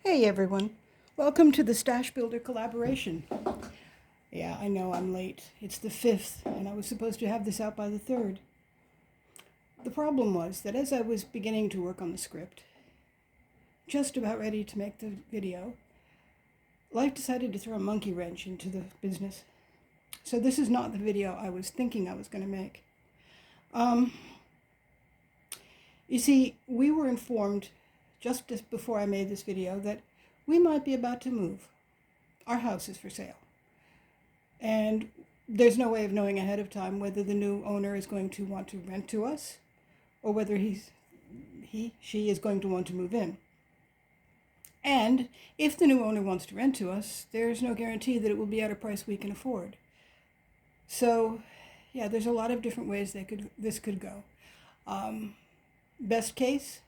Hey everyone, welcome to the Stash Builder collaboration. Yeah, I know I'm late. It's the 5th, and I was supposed to have this out by the 3rd. The problem was that as I was beginning to work on the script, just about ready to make the video, life decided to throw a monkey wrench into the business. So this is not the video I was thinking I was going to make. You see, we were informed just before I made this video that we might be about to move. Our house is for sale. And there's no way of knowing ahead of time whether the new owner is going to want to rent to us or whether she is going to want to move in. And if the new owner wants to rent to us, there's no guarantee that it will be at a price we can afford. So, yeah, there's a lot of different ways this could go. Best case,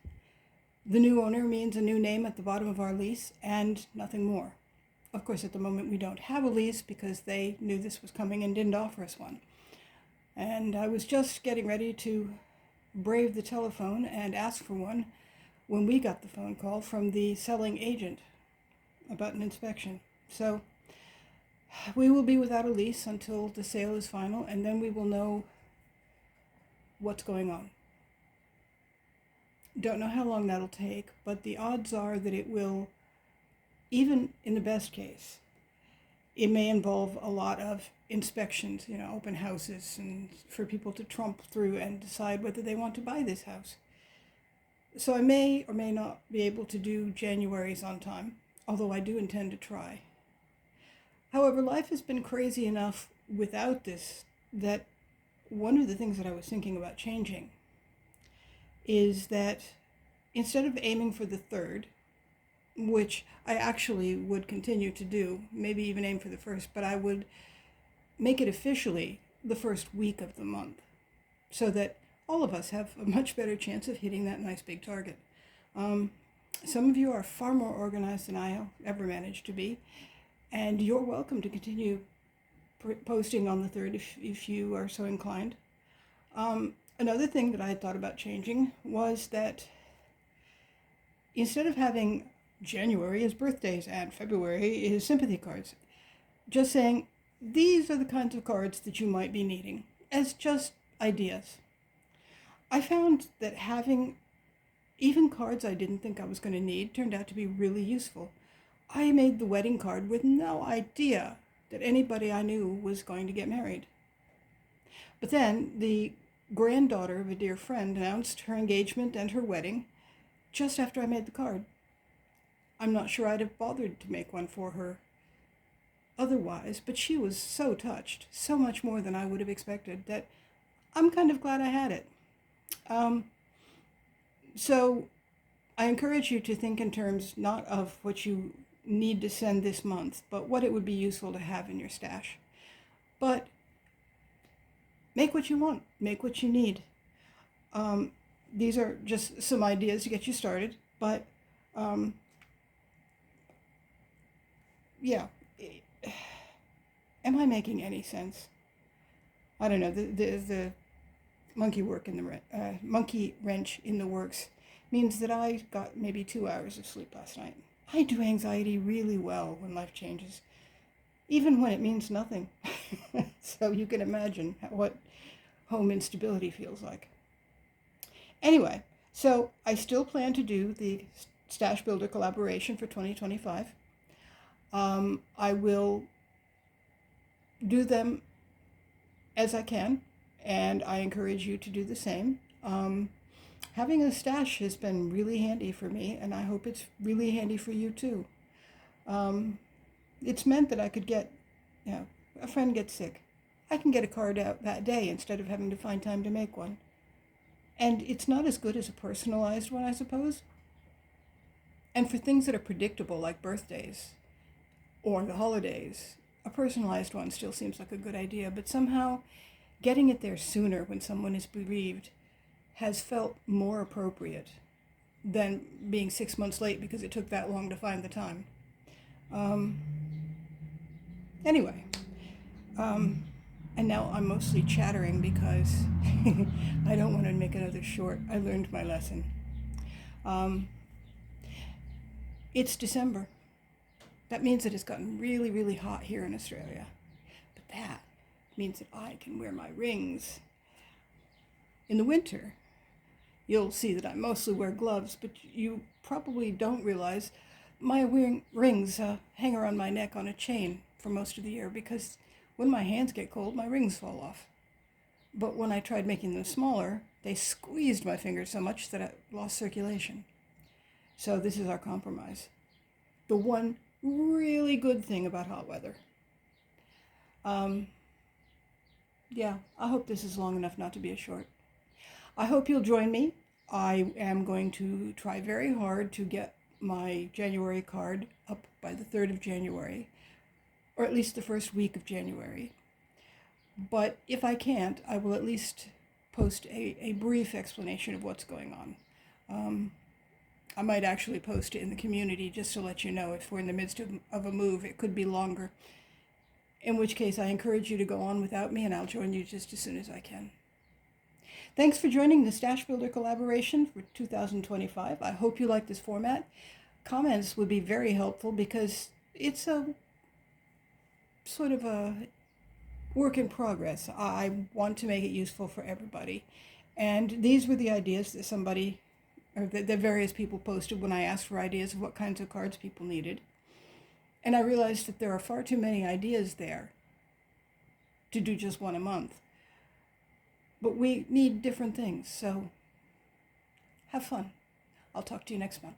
the new owner means a new name at the bottom of our lease and nothing more. Of course, at the moment we don't have a lease because they knew this was coming and didn't offer us one. And I was just getting ready to brave the telephone and ask for one when we got the phone call from the selling agent about an inspection. So we will be without a lease until the sale is final, and then we will know what's going on. Don't know how long that'll take, but the odds are that it will, even in the best case, it may involve a lot of inspections, open houses, and for people to tromp through and decide whether they want to buy this house. So I may or may not be able to do January's on time, although I do intend to try. However, life has been crazy enough without this that one of the things that I was thinking about changing is that instead of aiming for the 3rd, which I actually would continue to do, maybe even aim for the 1st, but I would make it officially the first week of the month so that all of us have a much better chance of hitting that nice big target. Some of you are far more organized than I ever managed to be, and you're welcome to continue posting on the 3rd if you are so inclined. Another thing that I had thought about changing was that instead of having January as birthdays and February is sympathy cards, just saying these are the kinds of cards that you might be needing as just ideas. I found that having even cards I didn't think I was going to need turned out to be really useful. I made the wedding card with no idea that anybody I knew was going to get married. But then the granddaughter of a dear friend announced her engagement and her wedding just after I made the card. I'm not sure I'd have bothered to make one for her otherwise, but she was so touched, so much more than I would have expected, that I'm kind of glad I had it. So I encourage you to think in terms not of what you need to send this month, but what it would be useful to have in your stash. But make what you want, make what you need. These are just some ideas to get you started, but yeah, am I making any sense? I don't know. The monkey wrench in the works means that I got maybe 2 hours of sleep last night. I do anxiety really well when life changes, even when it means nothing. So you can imagine what home instability feels like. Anyway, so I still plan to do the Stash Builder collaboration for 2025. I will do them as I can, and I encourage you to do the same. Having a stash has been really handy for me, and I hope it's really handy for you too. It's meant that I could get, a friend gets sick. I can get a card out that day instead of having to find time to make one. And it's not as good as a personalized one, I suppose. And for things that are predictable, like birthdays or the holidays, a personalized one still seems like a good idea, but somehow getting it there sooner when someone is bereaved has felt more appropriate than being 6 months late because it took that long to find the time. Anyway, and now I'm mostly chattering because I don't want to make another short. I learned my lesson. It's December. That means that it's gotten really, really hot here in Australia. But that means that I can wear my rings. In the winter, you'll see that I mostly wear gloves, but you probably don't realize my rings hang around my neck on a chain for most of the year because when my hands get cold, my rings fall off. But when I tried making them smaller, they squeezed my fingers so much that I lost circulation. So this is our compromise. The one really good thing about hot weather. Yeah, I hope this is long enough not to be a short. I hope you'll join me. I am going to try very hard to get my January card up by the 3rd of January, or at least the first week of January. But if I can't, I will at least post a brief explanation of what's going on. I might actually post it in the community just to let you know if we're in the midst of a move. It could be longer, in which case I encourage you to go on without me and I'll join you just as soon as I can. Thanks for joining the Stash Builder collaboration for 2025. I hope you like this format. Comments would be very helpful because it's a sort of a work in progress. I want to make it useful for everybody. And these were the ideas that somebody, or that various people posted when I asked for ideas of what kinds of cards people needed. And I realized that there are far too many ideas there to do just one a month. But we need different things, so have fun. I'll talk to you next month.